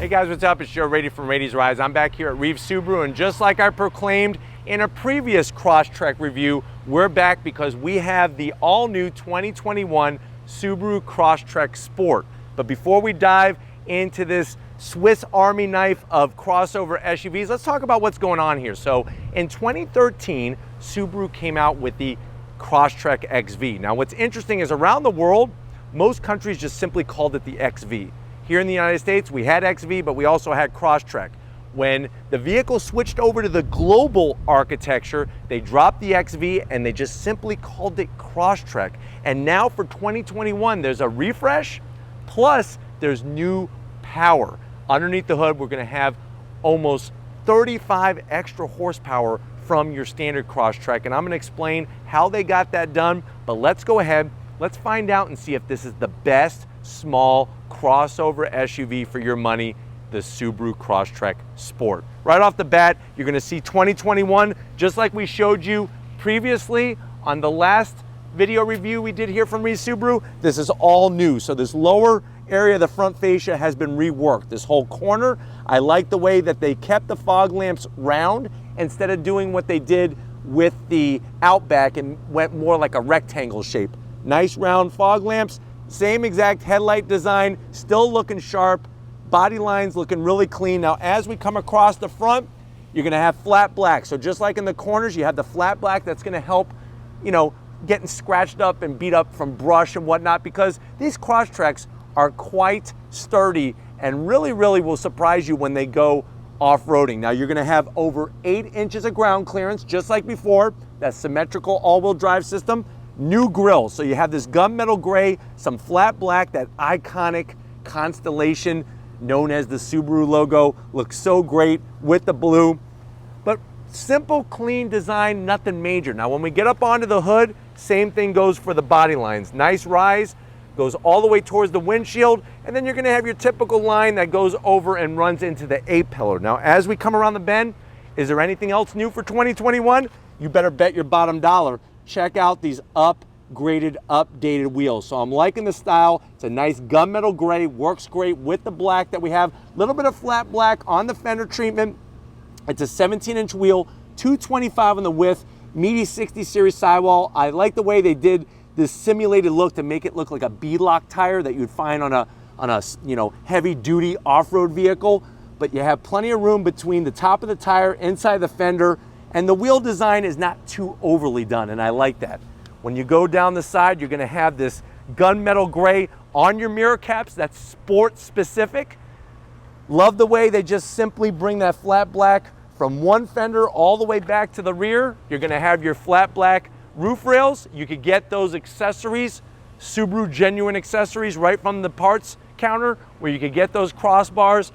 Hey guys, what's up? It's Joe Rady from Rady's Rides. I'm back here at Reeve Subaru, and just like I proclaimed in a previous Crosstrek review, we're back because we have the all-new 2021 Subaru Crosstrek Sport. But before we dive into this Swiss Army knife of crossover SUVs, let's talk about what's going on here. So in 2013, Subaru came out with the Crosstrek XV. Now what's interesting is around the world, most countries just simply called it the XV. Here in the United States, we had XV, but we also had Crosstrek. When the vehicle switched over to the global architecture, they dropped the XV and they just simply called it Crosstrek. And now for 2021, there's a refresh, plus there's new power. Underneath the hood, we're gonna have almost 35 extra horsepower from your standard Crosstrek, and I'm gonna explain how they got that done, but let's go ahead, let's find out and see if this is the best small crossover SUV for your money, the Subaru Crosstrek Sport. Right off the bat, you're gonna see 2021, just like we showed you previously on the last video review we did here from Reeve Subaru. This is all new. So this lower area of the front fascia has been reworked. This whole corner, I like the way that they kept the fog lamps round instead of doing what they did with the Outback and went more like a rectangle shape. Nice round fog lamps, same exact headlight design, still looking sharp, body lines looking really clean. Now, as we come across the front, you're gonna have flat black. So just like in the corners, you have the flat black that's gonna help, you know, getting scratched up and beat up from brush and whatnot, because these Crosstreks are quite sturdy and really will surprise you when they go off-roading. Now, you're gonna have over 8 inches of ground clearance, just like before. That symmetrical all-wheel drive system. New grille, so you have this gunmetal gray, some flat black, that iconic constellation known as the Subaru logo. Looks so great with the blue, but simple, clean design, nothing major. Now, when we get up onto the hood, same thing goes for the body lines. Nice rise, goes all the way towards the windshield, and then you're gonna have your typical line that goes over and runs into the A-pillar. Now, as we come around the bend, is there anything else new for 2021? You better bet your bottom dollar. Check out these upgraded, updated wheels. So I'm liking the style. It's a nice gunmetal gray, works great with the black that we have. A little bit of flat black on the fender treatment. It's a 17-inch wheel, 225 on the width, meaty 60 series sidewall. I like the way they did this simulated look to make it look like a beadlock tire that you'd find on a you know, heavy duty off-road vehicle. But you have plenty of room between the top of the tire, inside the fender, and the wheel design is not too overly done, and I like that. When you go down the side, you're gonna have this gunmetal gray on your mirror caps. That's sport specific. Love the way they just simply bring that flat black from one fender all the way back to the rear. You're gonna have your flat black roof rails. You could get those accessories, Subaru genuine accessories, right from the parts counter, where you could get those crossbars.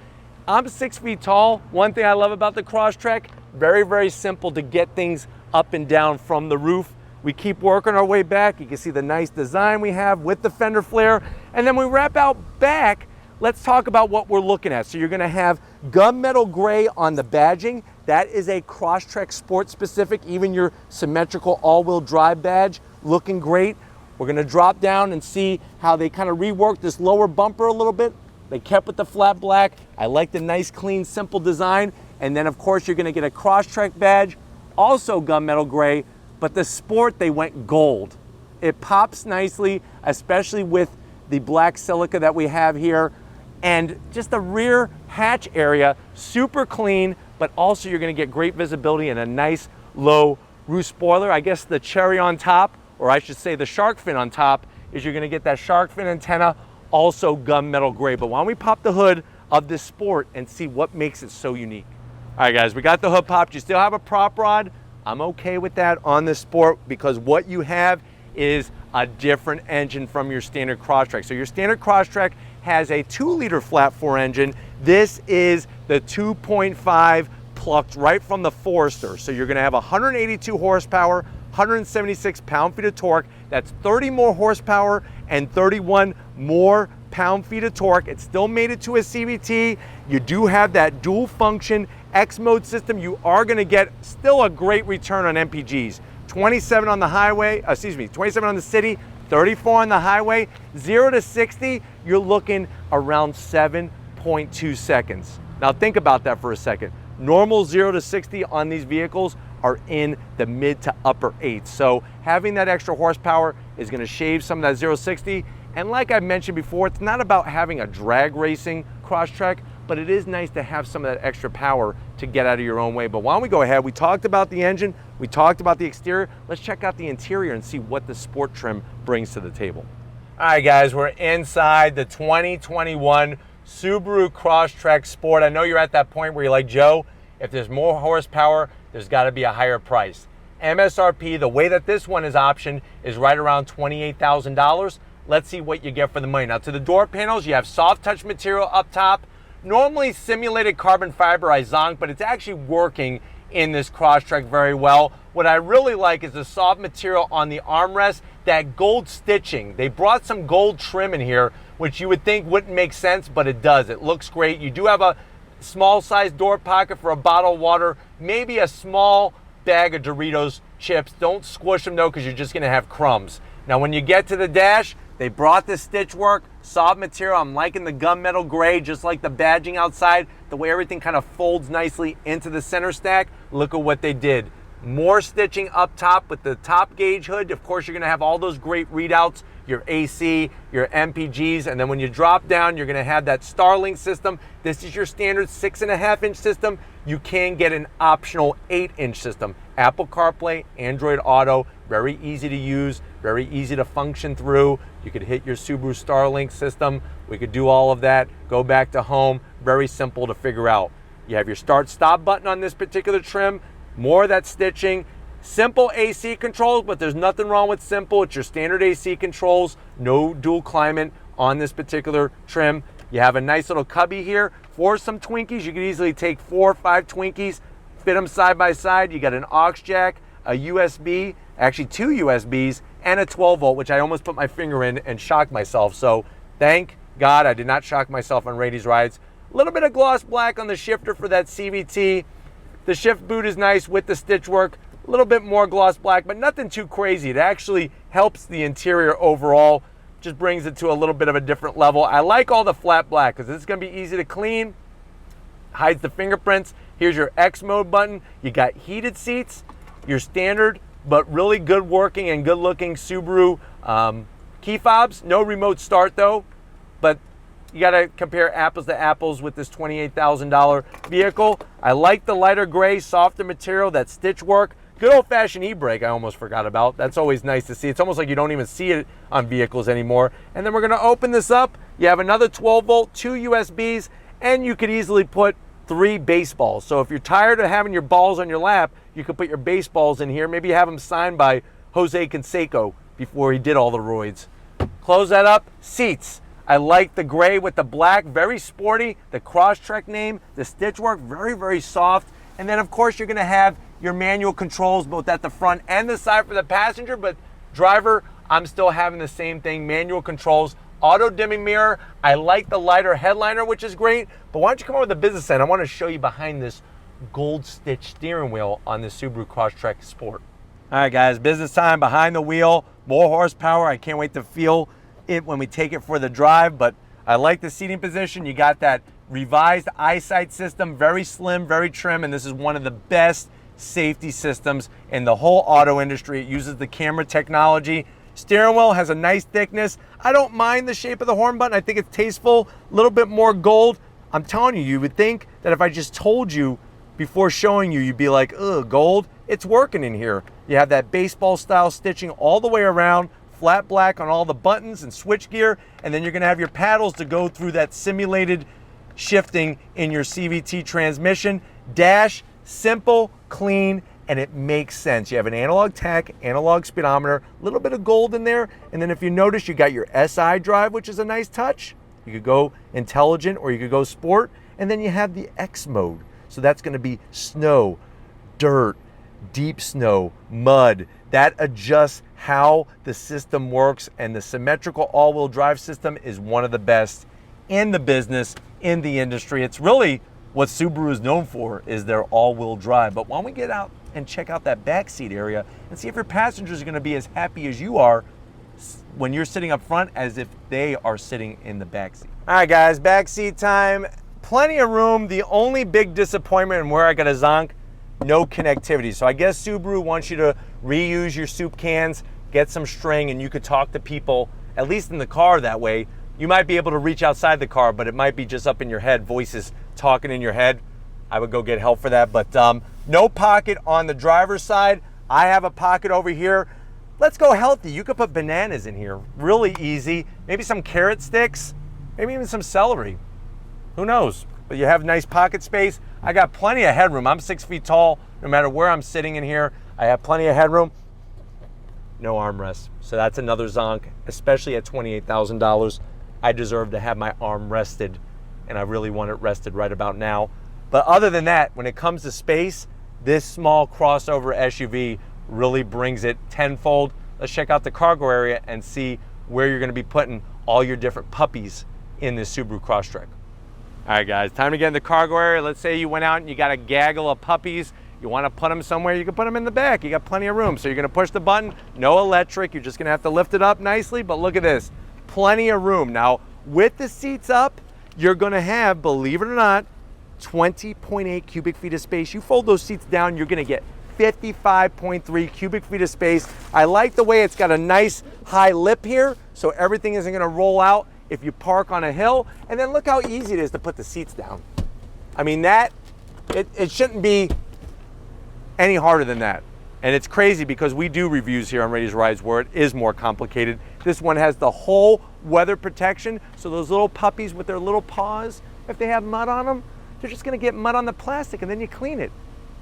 I'm 6 feet tall. One thing I love about the Crosstrek, very simple to get things up and down from the roof. We keep working our way back. You can see the nice design we have with the fender flare. And then we wrap out back, let's talk about what we're looking at. So you're gonna have gunmetal gray on the badging. That is a Crosstrek Sport specific, even your symmetrical all-wheel drive badge, looking great. We're gonna drop down and see how they kind of reworked this lower bumper a little bit. They kept with the flat black. I like the nice, clean, simple design. And then of course you're gonna get a Crosstrek badge, also gunmetal gray, but the Sport, they went gold. It pops nicely, especially with the black silica that we have here. And just the rear hatch area, super clean, but also you're gonna get great visibility and a nice low roof spoiler. I guess the cherry on top, or I should say the shark fin on top, is you're gonna get that shark fin antenna, also gunmetal gray. But why don't we pop the hood of this Sport and see what makes it so unique. All right guys, we got the hood popped. You still have a prop rod. I'm okay with that on this Sport because what you have is a different engine from your standard Crosstrek. So your standard Crosstrek has a 2-liter flat 4 engine. This is the 2.5 plucked right from the Forester. So you're gonna have 182 horsepower, 176 pound-feet of torque. That's 30 more horsepower and 31 more pound-feet of torque. It still made it to a CVT. You do have that dual function X mode system. You are gonna get still a great return on MPGs. 27 on the highway, 27 on the city, 34 on the highway. 0 to 60, you're looking around 7.2 8.2 seconds. Now think about that for a second. Normal 0 to 60 on these vehicles are in the mid to upper 8s. So having that extra horsepower is going to shave some of that 0 to 60. And like I mentioned before, it's not about having a drag racing Crosstrek, but it is nice to have some of that extra power to get out of your own way. But why don't we go ahead? We talked about the engine, we talked about the exterior. Let's check out the interior and see what the sport trim brings to the table. All right, guys, we're inside the 2021 Subaru Crosstrek Sport. I know you're at that point where you're like, Joe, if there's more horsepower, there's got to be a higher price. MSRP, the way that this one is optioned, is right around $28,000. Let's see what you get for the money. Now, to the door panels, you have soft touch material up top. Normally simulated carbon fiber, I zonked, but it's actually working in this Crosstrek very well. What I really like is the soft material on the armrest, that gold stitching. They brought some gold trim in here, which you would think wouldn't make sense, but it does. It looks great. You do have a small size door pocket for a bottle of water, maybe a small bag of Doritos chips. Don't squish them though, because you're just gonna have crumbs. Now when you get to the dash, they brought the stitch work, soft material. I'm liking the gunmetal gray, just like the badging outside, the way everything kind of folds nicely into the center stack. Look at what they did. More stitching up top with the top gauge hood. Of course, you're gonna have all those great readouts, your AC, your MPGs, and then when you drop down, you're gonna have that Starlink system. This is your standard 6.5-inch system. You can get an optional 8-inch system. Apple CarPlay, Android Auto, very easy to use, very easy to function through. You could hit your Subaru Starlink system. We could do all of that, go back to home. Very simple to figure out. You have your start-stop button on this particular trim, more of that stitching. Simple AC controls, but there's nothing wrong with simple. It's your standard AC controls, no dual climate on this particular trim. You have a nice little cubby here for some Twinkies. You could easily take 4 or 5 Twinkies, fit them side by side. You got an aux jack, a USB, actually 2 USBs, and a 12 volt, which I almost put my finger in and shocked myself. So thank God I did not shock myself on Rady's rides. A little bit of gloss black on the shifter for that CVT. The shift boot is nice with the stitch work. A little bit more gloss black, but nothing too crazy. It actually helps the interior overall, just brings it to a little bit of a different level. I like all the flat black because it's gonna be easy to clean, hides the fingerprints. Here's your X mode button. You got heated seats, your standard, but really good working and good looking Subaru key fobs. No remote start though, but you gotta compare apples to apples with this $28,000 vehicle. I like the lighter gray, softer material, that stitch work. Good old-fashioned e-brake I almost forgot about. That's always nice to see. It's almost like you don't even see it on vehicles anymore. And then we're gonna open this up. You have another 12 volt, 2 USBs, and you could easily put 3 baseballs. So if you're tired of having your balls on your lap, you could put your baseballs in here. Maybe have them signed by Jose Canseco before he did all the roids. Close that up. Seats. I like the gray with the black, very sporty. The Crosstrek name, the stitch work, very, very soft. And then of course you're gonna have your manual controls both at the front and the side for the passenger, but driver, I'm still having the same thing, manual controls, auto dimming mirror. I like the lighter headliner, which is great, but why don't you come over to the business end? I wanna show you behind this gold stitch steering wheel on the Subaru Crosstrek Sport. All right guys, business time, behind the wheel, more horsepower. I can't wait to feel it when we take it for the drive, but I like the seating position. You got that revised eyesight system, very slim, very trim, and this is one of the best safety systems in the whole auto industry. It uses the camera technology. Steering wheel has a nice thickness. I don't mind the shape of the horn button. I think it's tasteful, a little bit more gold. I'm telling you, you would think that if I just told you before showing you, you'd be like, ugh, gold. It's working in here. You have that baseball style stitching all the way around, flat black on all the buttons and switch gear, and then you're gonna have your paddles to go through that simulated shifting in your CVT transmission. Dash, simple, clean, and it makes sense. You have an analog tach, analog speedometer, a little bit of gold in there, and then if you notice, you got your SI drive, which is a nice touch. You could go intelligent or you could go sport, and then you have the X mode. So that's gonna be snow, dirt, deep snow, mud. That adjusts how the system works, and the symmetrical all-wheel drive system is one of the best in the business, in the industry. It's really what Subaru is known for, is their all-wheel drive. But why don't we get out and check out that back seat area and see if your passengers are gonna be as happy as you are when you're sitting up front as if they are sitting in the back seat. All right, guys, back seat time. Plenty of room. The only big disappointment and where I got a zonk, no connectivity. So I guess Subaru wants you to reuse your soup cans, get some string, and you could talk to people, at least in the car that way. You might be able to reach outside the car, but it might be just up in your head, voices talking in your head. I would go get help for that, but no pocket on the driver's side. I have a pocket over here. Let's go healthy. You could put bananas in here, really easy. Maybe some carrot sticks, maybe even some celery. Who knows? But you have nice pocket space. I got plenty of headroom. I'm 6 feet tall. No matter where I'm sitting in here, I have plenty of headroom. No armrest. So that's another zonk, especially at $28,000. I deserve to have my arm rested, and I really want it rested right about now. But other than that, when it comes to space, this small crossover SUV really brings it tenfold. Let's check out the cargo area and see where you're gonna be putting all your different puppies in this Subaru Crosstrek. All right, guys, time to get in the cargo area. Let's say you went out and you got a gaggle of puppies. You want to put them somewhere, you can put them in the back. You got plenty of room. So you're going to push the button, no electric. You're just going to have to lift it up nicely, but look at this, plenty of room. Now, with the seats up, you're going to have, believe it or not, 20.8 cubic feet of space. You fold those seats down, you're going to get 55.3 cubic feet of space. I like the way it's got a nice high lip here, so everything isn't going to roll out if you park on a hill. And then look how easy it is to put the seats down. I mean, it shouldn't be any harder than that. And it's crazy because we do reviews here on Ready's Rides where it is more complicated. This one has the whole weather protection, so those little puppies with their little paws, if they have mud on them, they're just gonna get mud on the plastic and then you clean it.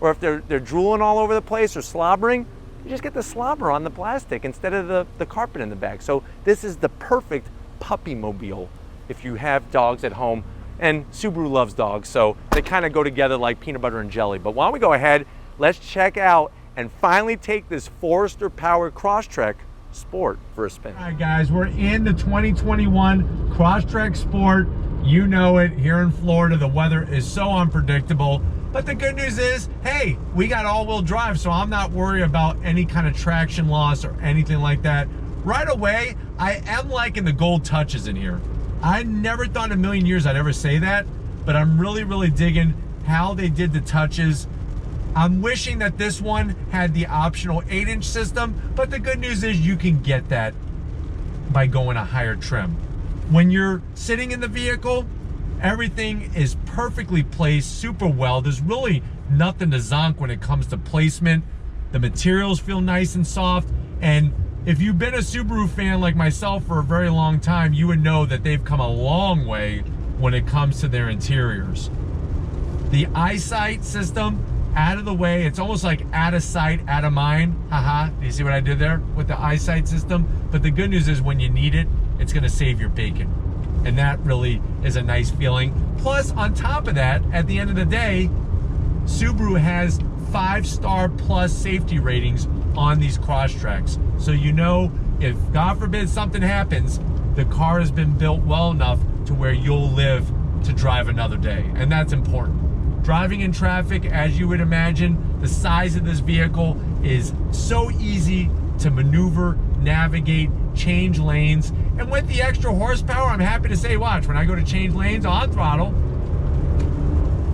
Or if they're drooling all over the place or slobbering, you just get the slobber on the plastic instead of the carpet in the back. So this is the perfect puppy mobile if you have dogs at home. And Subaru loves dogs, so they kind of go together like peanut butter and jelly. But why don't we go ahead, let's check out and finally take this Forester powered Crosstrek Sport for a spin. All right, guys, we're in the 2021 Crosstrek Sport. You know it, here in Florida, the weather is so unpredictable. But the good news is, hey, we got all-wheel drive, so I'm not worried about any kind of traction loss or anything like that. Right away, I am liking the gold touches in here. I never thought in a million years I'd ever say that, but I'm really, really digging how they did the touches. I'm wishing that this one had the optional 8-inch system, but the good news is you can get that by going a higher trim. When you're sitting in the vehicle, everything is perfectly placed super well. There's really nothing to zonk when it comes to placement. The materials feel nice and soft, and if you've been a Subaru fan like myself for a very long time, you would know that they've come a long way when it comes to their interiors. The eyesight system, out of the way, it's almost like out of sight, out of mind. Haha, do you see what I did there with the eyesight system? But the good news is when you need it, it's gonna save your bacon. And that really is a nice feeling. Plus, on top of that, at the end of the day, Subaru has 5-star plus safety ratings on these Crosstreks. So you know, if God forbid something happens, the car has been built well enough to where you'll live to drive another day. And that's important. Driving in traffic, as you would imagine, the size of this vehicle is so easy to maneuver, navigate, change lanes. And with the extra horsepower, I'm happy to say, watch, when I go to change lanes on throttle,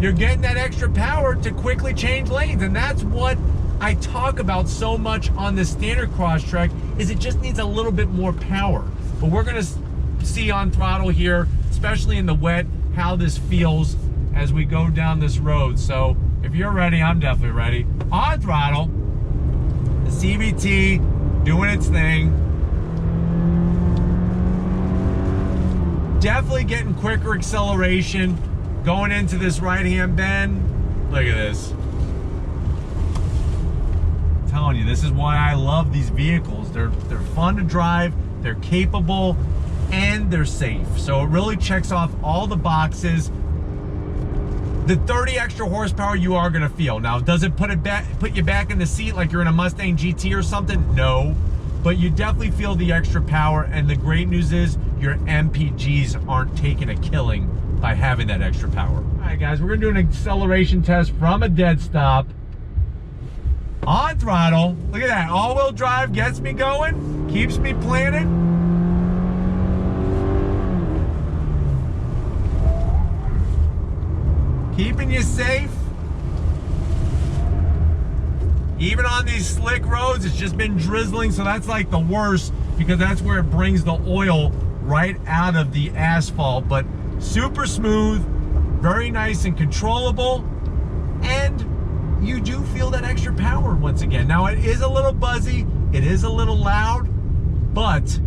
you're getting that extra power to quickly change lanes. And that's what I talk about so much on the standard Crosstrek, is it just needs a little bit more power. But we're gonna see on throttle here, especially in the wet, how this feels as we go down this road. So if you're ready, I'm definitely ready. On throttle, the CVT doing its thing. Definitely getting quicker acceleration going into this right-hand bend. Look at this. I'm telling you, this is why I love these vehicles. They're fun to drive, they're capable, and they're safe. So it really checks off all the boxes. The 30 extra horsepower you are gonna feel. Now, does it put you back in the seat like you're in a Mustang GT or something? No, but you definitely feel the extra power. And the great news is your MPGs aren't taking a killing by having that extra power. All right, guys, we're gonna do an acceleration test from a dead stop. On throttle, look at that, all-wheel drive gets me going, keeps me planted. Keeping you safe. Even on these slick roads, it's just been drizzling, so that's like the worst because that's where it brings the oil right out of the asphalt. But super smooth, very nice and controllable, and you do feel that extra power once again. Now it is a little buzzy, it is a little loud, but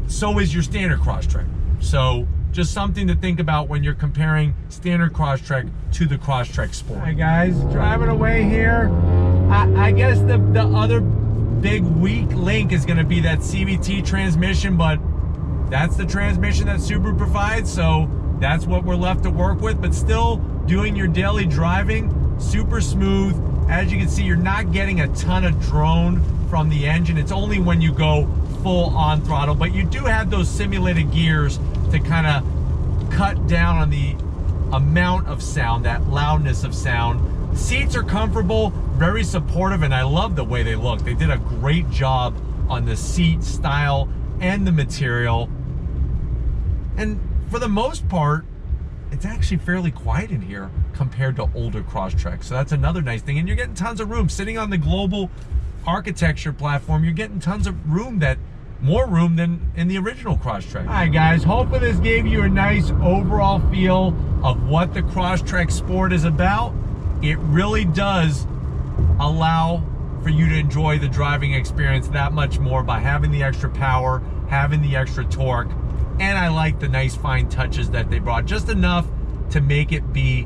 so is your standard Crosstrek. So just something to think about when you're comparing standard Crosstrek to the Crosstrek Sport. All right guys, driving away here. I guess the other big weak link is gonna be that CVT transmission, but that's the transmission that Subaru provides, so that's what we're left to work with. But still, doing your daily driving, super smooth. As you can see, you're not getting a ton of drone from the engine. It's only when you go full on throttle, but you do have those simulated gears to kind of cut down on the amount of sound, that loudness of sound. The seats are comfortable, very supportive, and I love the way they look. They did a great job on the seat style and the material. And for the most part, it's actually fairly quiet in here compared to older Crosstrek. So that's another nice thing. And you're getting tons of room. Sitting on the global architecture platform, you're getting tons of room, more room than in the original Crosstrek. All right guys, hopefully this gave you a nice overall feel of what the Crosstrek Sport is about. It really does allow for you to enjoy the driving experience that much more by having the extra power, having the extra torque, and I like the nice fine touches that they brought, just enough to make it be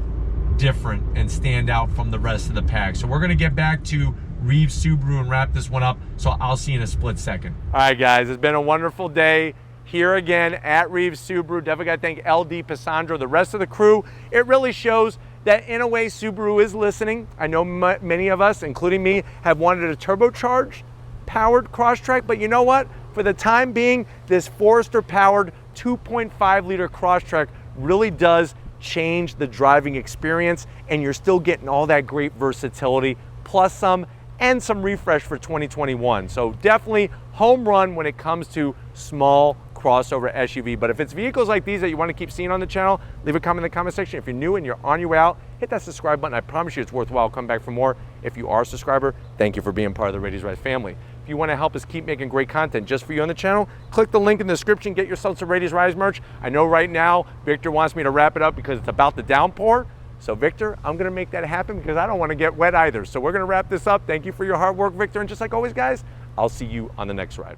different and stand out from the rest of the pack. So we're gonna get back to Reeves Subaru and wrap this one up, so I'll see you in a split second. All right guys, it's been a wonderful day here again at Reeves Subaru. Definitely gotta thank LD Pisandro, the rest of the crew. It really shows that in a way Subaru is listening. I know many of us, including me, have wanted a turbocharged powered Crosstrek, but you know what? For the time being, this Forester powered 2.5 liter Crosstrek really does change the driving experience, and you're still getting all that great versatility, plus some, and some refresh for 2021. So definitely home run when it comes to small crossover SUV. But if it's vehicles like these that you want to keep seeing on the channel, leave a comment in the comment section. If you're new and you're on your way out, hit that subscribe button. I promise you it's worthwhile. Come back for more. If you are a subscriber, thank you for being part of the Radies Rise family. If you want to help us keep making great content just for you on the channel, click the link in the description, get yourself some Radies Rise merch. I know right now Victor wants me to wrap it up because it's about the downpour. So Victor, I'm gonna make that happen because I don't want to get wet either. So we're gonna wrap this up. Thank you for your hard work, Victor. And just like always, guys, I'll see you on the next ride.